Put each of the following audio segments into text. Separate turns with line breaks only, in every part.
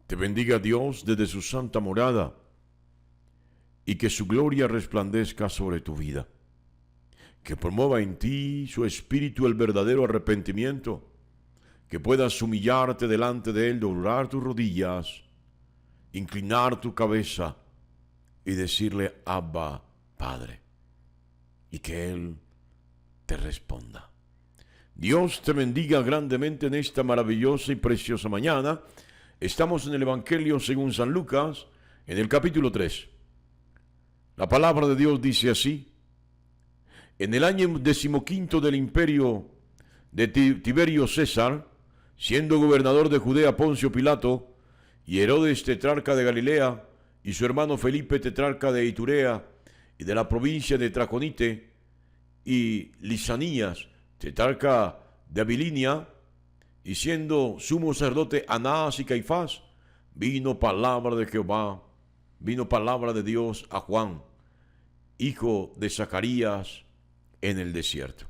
Te bendiga Dios desde su santa morada y que su gloria resplandezca sobre tu vida. Que promueva en ti su espíritu el verdadero arrepentimiento. Que puedas humillarte delante de Él, doblar tus rodillas, inclinar tu cabeza y decirle: Abba, Padre. Y que Él te responda. Dios te bendiga grandemente en esta maravillosa y preciosa mañana. Estamos en el Evangelio según San Lucas, en el capítulo 3. La palabra de Dios dice así: en el año 15 del imperio de Tiberio César, siendo gobernador de Judea Poncio Pilato, y Herodes tetrarca de Galilea, y su hermano Felipe tetrarca de Iturea, y de la provincia de Traconite, y Lisanías tetrarca de Abilinia, y siendo sumo sacerdote Anás y Caifás, vino palabra de Jehová, vino palabra de Dios a Juan, hijo de Zacarías, en el desierto.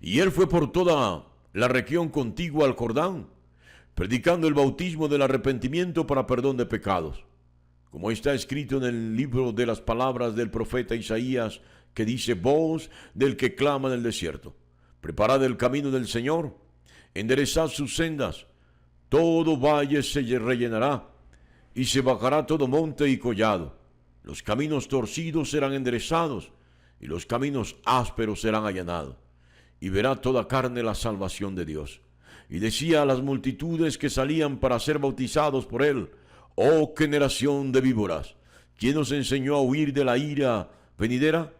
Y él fue por toda la región contigua al Jordán, predicando el bautismo del arrepentimiento para perdón de pecados, como está escrito en el libro de las palabras del profeta Isaías, que dice: voz del que clama en el desierto, preparad el camino del Señor, enderezad sus sendas, todo valle se rellenará, y se bajará todo monte y collado. Los caminos torcidos serán enderezados, y los caminos ásperos serán allanados. Y verá toda carne la salvación de Dios. Y decía a las multitudes que salían para ser bautizados por él: oh generación de víboras, ¿quién os enseñó a huir de la ira venidera?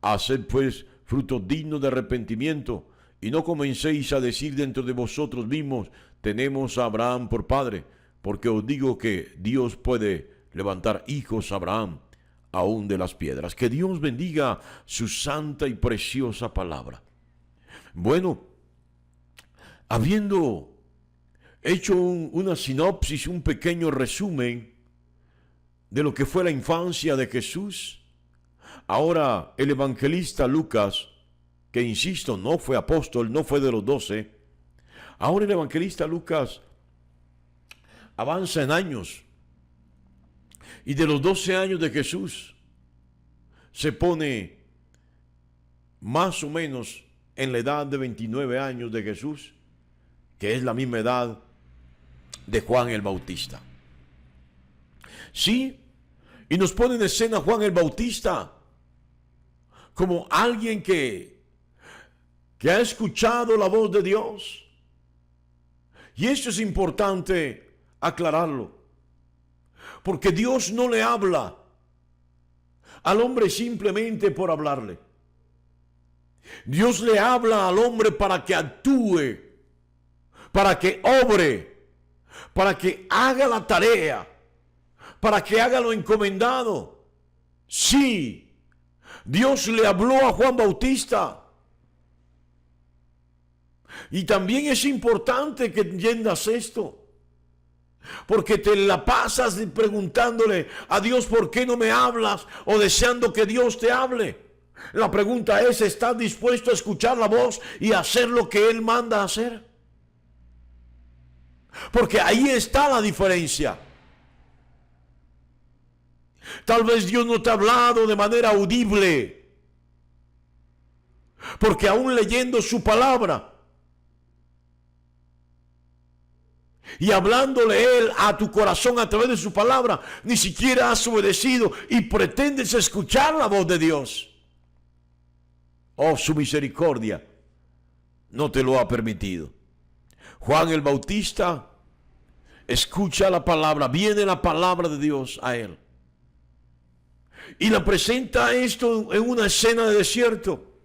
Haced pues fruto digno de arrepentimiento, y no comencéis a decir dentro de vosotros mismos: tenemos a Abraham por padre, porque os digo que Dios puede levantar hijos a Abraham aún de las piedras. Que Dios bendiga su santa y preciosa palabra. Bueno, habiendo hecho una sinopsis, un pequeño resumen de lo que fue la infancia de Jesús, ahora el evangelista Lucas, que insisto, no fue apóstol, no fue de los 12, ahora el evangelista Lucas avanza en años, y de los 12 años de Jesús se pone más o menos en la edad de 29 años de Jesús, que es la misma edad de Juan el Bautista. Sí, y nos pone en escena Juan el Bautista como alguien que ha escuchado la voz de Dios. Y esto es importante aclararlo, porque Dios no le habla al hombre simplemente por hablarle. Dios le habla al hombre para que actúe, para que obre, para que haga la tarea, para que haga lo encomendado. Sí, Dios le habló a Juan Bautista. Y también es importante que entiendas esto, porque te la pasas preguntándole a Dios: ¿por qué no me hablas? O deseando que Dios te hable. La pregunta es: ¿estás dispuesto a escuchar la voz y hacer lo que Él manda hacer? Porque ahí está la diferencia. Tal vez Dios no te ha hablado de manera audible, porque aún leyendo su palabra y hablándole Él a tu corazón a través de su palabra, ni siquiera has obedecido y pretendes escuchar la voz de Dios. Oh, su misericordia no te lo ha permitido. Juan el Bautista escucha la palabra, viene la palabra de Dios a él, y la presenta esto en una escena de desierto.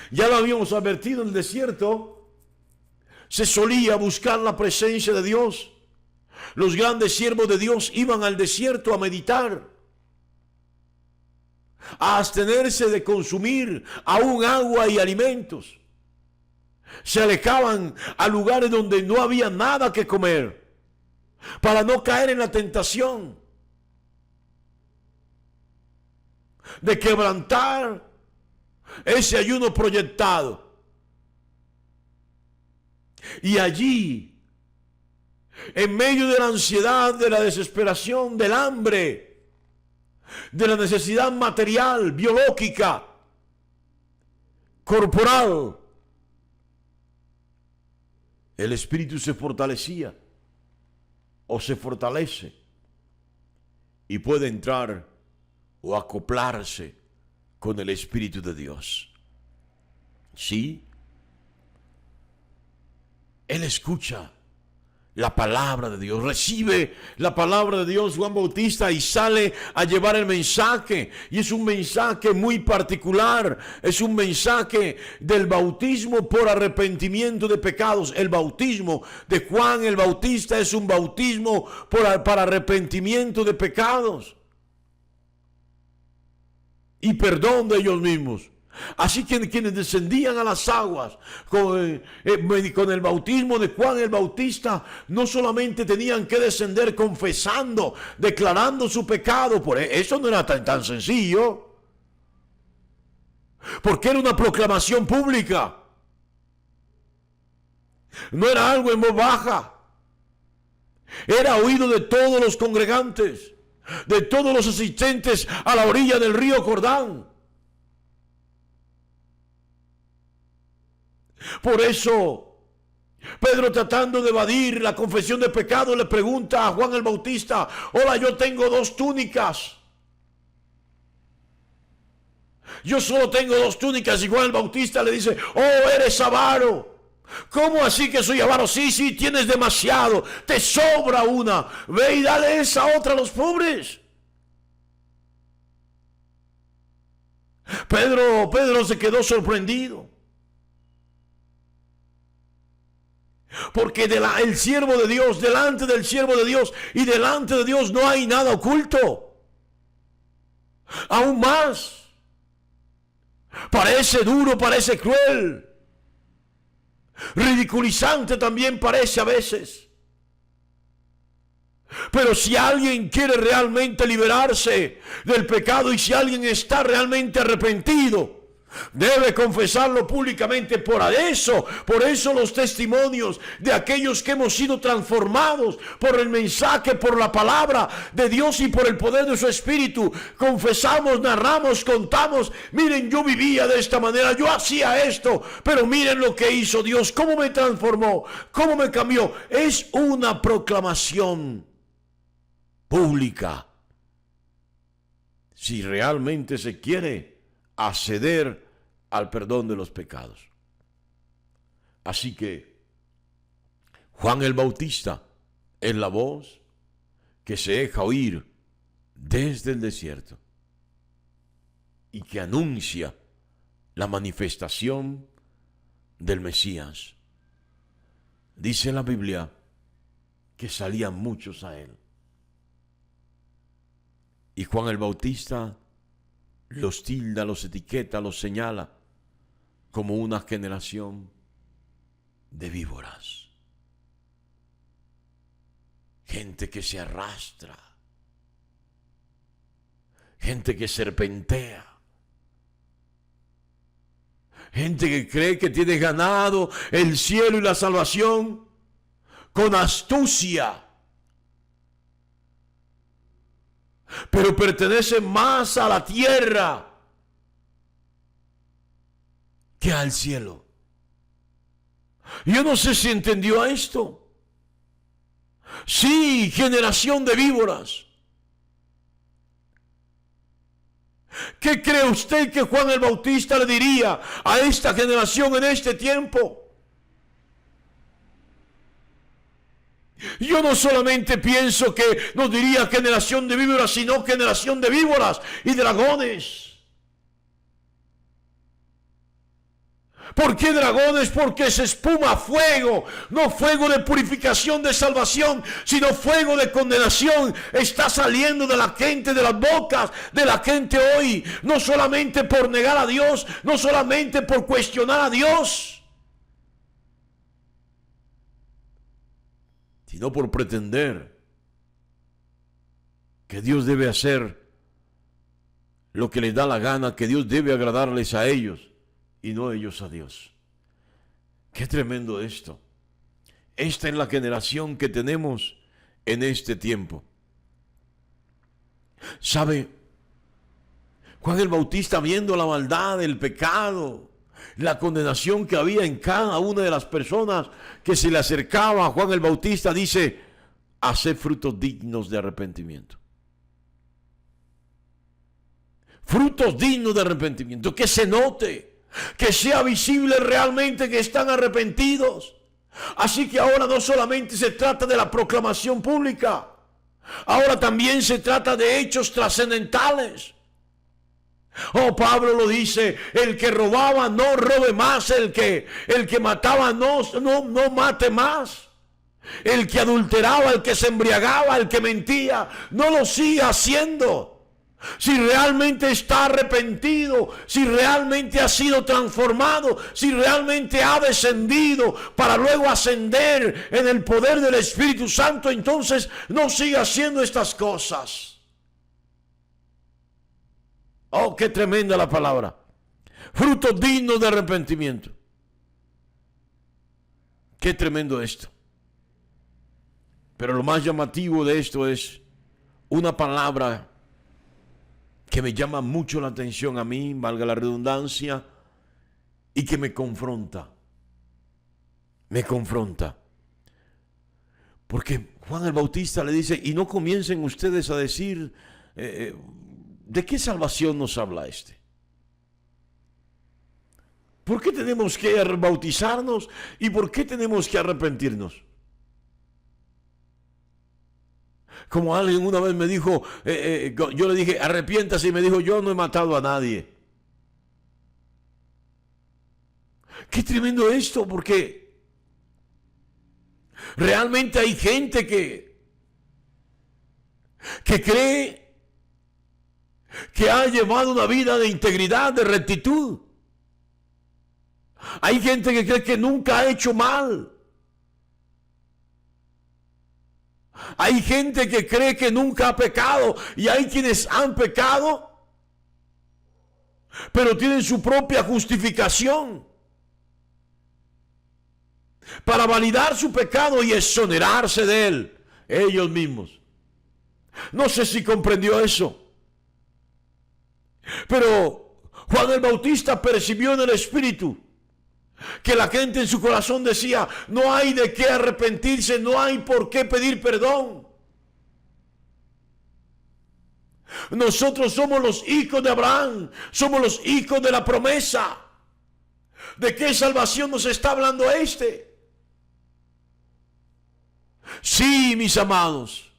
Ya lo habíamos advertido: en el desierto se solía buscar la presencia de Dios. Los grandes siervos de Dios iban al desierto a meditar, a abstenerse de consumir aún agua y alimentos. Se alejaban a lugares donde no había nada que comer, para no caer en la tentación de quebrantar ese ayuno proyectado. Y allí en medio de la ansiedad, de la desesperación, del hambre, de la necesidad material, biológica, corporal, el espíritu se fortalecía o se fortalece y puede entrar o acoplarse con el Espíritu de Dios. Sí, él escucha la palabra de Dios, recibe la palabra de Dios Juan Bautista y sale a llevar el mensaje. Y es un mensaje muy particular, es un mensaje del bautismo por arrepentimiento de pecados. El bautismo de Juan el Bautista es un bautismo para arrepentimiento de pecados y perdón de ellos mismos. Así que quienes descendían a las aguas con el bautismo de Juan el Bautista, no solamente tenían que descender confesando, declarando su pecado, por eso no era tan sencillo, porque era una proclamación pública, no era algo en voz baja, era oído de todos los congregantes, de todos los asistentes a la orilla del río Jordán. Por eso, Pedro, tratando de evadir la confesión de pecado, le pregunta a Juan el Bautista: hola, yo tengo 2 túnicas. Yo solo tengo 2 túnicas. Y Juan el Bautista le dice: oh, eres avaro. ¿Cómo así que soy avaro? Sí, tienes demasiado, te sobra una. Ve y dale esa otra a los pobres. Pedro se quedó sorprendido. Porque el siervo de Dios, delante del siervo de Dios y delante de Dios no hay nada oculto. Aún más, parece duro, parece cruel, ridiculizante también parece a veces. Pero si alguien quiere realmente liberarse del pecado y si alguien está realmente arrepentido, debe confesarlo públicamente. Por eso los testimonios de aquellos que hemos sido transformados por el mensaje, por la palabra de Dios y por el poder de su Espíritu, confesamos, narramos, contamos: miren, yo vivía de esta manera, yo hacía esto, pero miren lo que hizo Dios, cómo me transformó, cómo me cambió. Es una proclamación pública. Si realmente se quiere acceder al perdón de los pecados. Así que Juan el Bautista es la voz que se deja oír desde el desierto y que anuncia la manifestación del Mesías. Dice la Biblia que salían muchos a él. Y Juan el Bautista los tilda, los etiqueta, los señala como una generación de víboras. Gente que se arrastra, gente que serpentea, gente que cree que tiene ganado el cielo y la salvación con astucia, pero pertenece más a la tierra que al cielo. Yo no sé si entendió esto. Sí, generación de víboras. ¿Qué cree usted que Juan el Bautista le diría a esta generación en este tiempo? Yo no solamente pienso que nos diría generación de víboras, sino generación de víboras y dragones. ¿Por qué dragones? Porque se espuma fuego, no fuego de purificación, de salvación, sino fuego de condenación. Está saliendo de la gente, de las bocas de la gente hoy, no solamente por negar a Dios, no solamente por cuestionar a Dios, sino por pretender que Dios debe hacer lo que les da la gana, que Dios debe agradarles a ellos y no ellos a Dios. Qué tremendo esto. Esta es la generación que tenemos en este tiempo. ¿Sabe? Juan el Bautista, viendo la maldad, el pecado, la condenación que había en cada una de las personas que se le acercaba a Juan el Bautista, dice: haced frutos dignos de arrepentimiento. Frutos dignos de arrepentimiento, que se note, que sea visible realmente que están arrepentidos. Así que ahora no solamente se trata de la proclamación pública, ahora también se trata de hechos trascendentales. Oh, Pablo lo dice: el que robaba no robe más, el que mataba no mate más, el que adulteraba, el que se embriagaba, el que mentía, no lo siga haciendo. Si realmente está arrepentido, si realmente ha sido transformado, si realmente ha descendido para luego ascender en el poder del Espíritu Santo, entonces no siga haciendo estas cosas. Oh, qué tremenda la palabra. Frutos dignos de arrepentimiento. Qué tremendo esto. Pero lo más llamativo de esto es una palabra que me llama mucho la atención a mí, valga la redundancia, y que me confronta. Me confronta. Porque Juan el Bautista le dice: y no comiencen ustedes a decir, ¿de qué salvación nos habla este? ¿Por qué tenemos que bautizarnos y por qué tenemos que arrepentirnos? Como alguien una vez me dijo, yo le dije: arrepiéntase, y me dijo: yo no he matado a nadie. Qué tremendo esto, porque realmente hay gente que cree que ha llevado una vida de integridad, de rectitud. Hay gente que cree que nunca ha hecho mal. Hay gente que cree que nunca ha pecado, y hay quienes han pecado, pero tienen su propia justificación para validar su pecado y exonerarse de él, ellos mismos. No sé si comprendió eso, pero Juan el Bautista percibió en el Espíritu que la gente en su corazón decía: no hay de qué arrepentirse, no hay por qué pedir perdón. Nosotros somos los hijos de Abraham, somos los hijos de la promesa. ¿De qué salvación nos está hablando este? Sí, mis amados,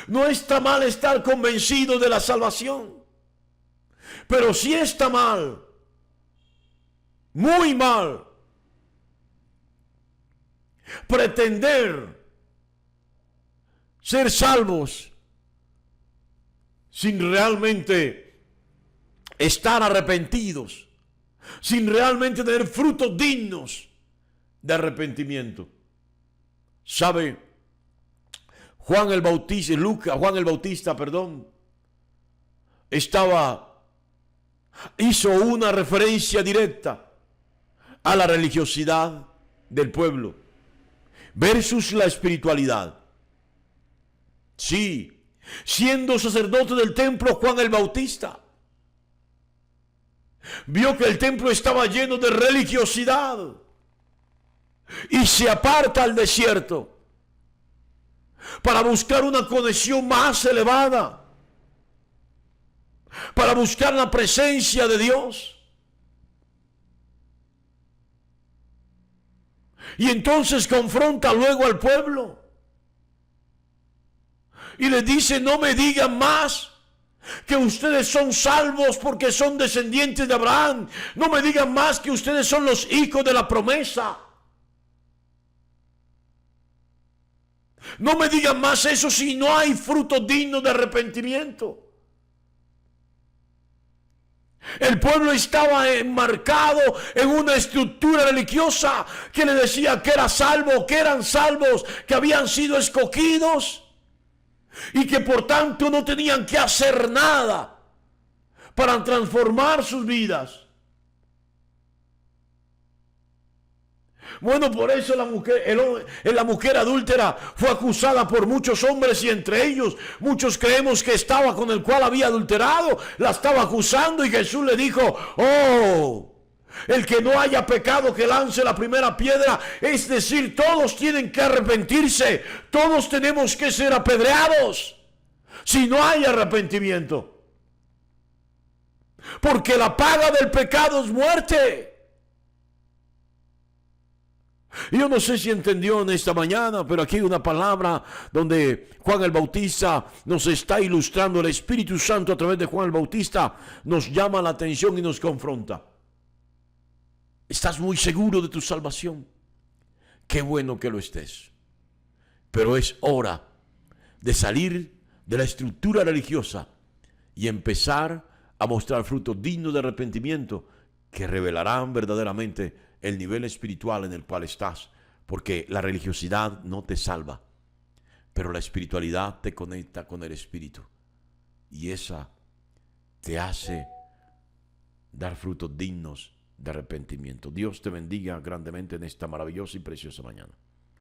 no está mal estar convencido de la salvación, pero sí está mal, muy mal, pretender ser salvos sin realmente estar arrepentidos, sin realmente tener frutos dignos de arrepentimiento. ¿Sabe? Juan el Bautista, hizo una referencia directa a la religiosidad del pueblo versus la espiritualidad. Sí, siendo sacerdote del templo, Juan el Bautista vio que el templo estaba lleno de religiosidad y se aparta al desierto para buscar una conexión más elevada, para buscar la presencia de Dios. Y entonces confronta luego al pueblo y les dice: no me digan más que ustedes son salvos porque son descendientes de Abraham. No me digan más que ustedes son los hijos de la promesa. No me digan más eso si no hay frutos dignos de arrepentimiento. El pueblo estaba enmarcado en una estructura religiosa que le decía que era salvo, que eran salvos, que habían sido escogidos y que por tanto no tenían que hacer nada para transformar sus vidas. Bueno, por eso la mujer adúltera fue acusada por muchos hombres y entre ellos muchos creemos que estaba con el cual había adulterado, la estaba acusando y Jesús le dijo, oh, el que no haya pecado que lance la primera piedra. Es decir, todos tienen que arrepentirse, todos tenemos que ser apedreados si no hay arrepentimiento. Porque la paga del pecado es muerte. Yo no sé si entendió en esta mañana, pero aquí hay una palabra donde Juan el Bautista nos está ilustrando. El Espíritu Santo a través de Juan el Bautista nos llama la atención y nos confronta. ¿Estás muy seguro de tu salvación? Qué bueno que lo estés. Pero es hora de salir de la estructura religiosa y empezar a mostrar frutos dignos de arrepentimiento que revelarán verdaderamente el nivel espiritual en el cual estás, porque la religiosidad no te salva, pero la espiritualidad te conecta con el Espíritu y esa te hace dar frutos dignos de arrepentimiento. Dios te bendiga grandemente en esta maravillosa y preciosa mañana.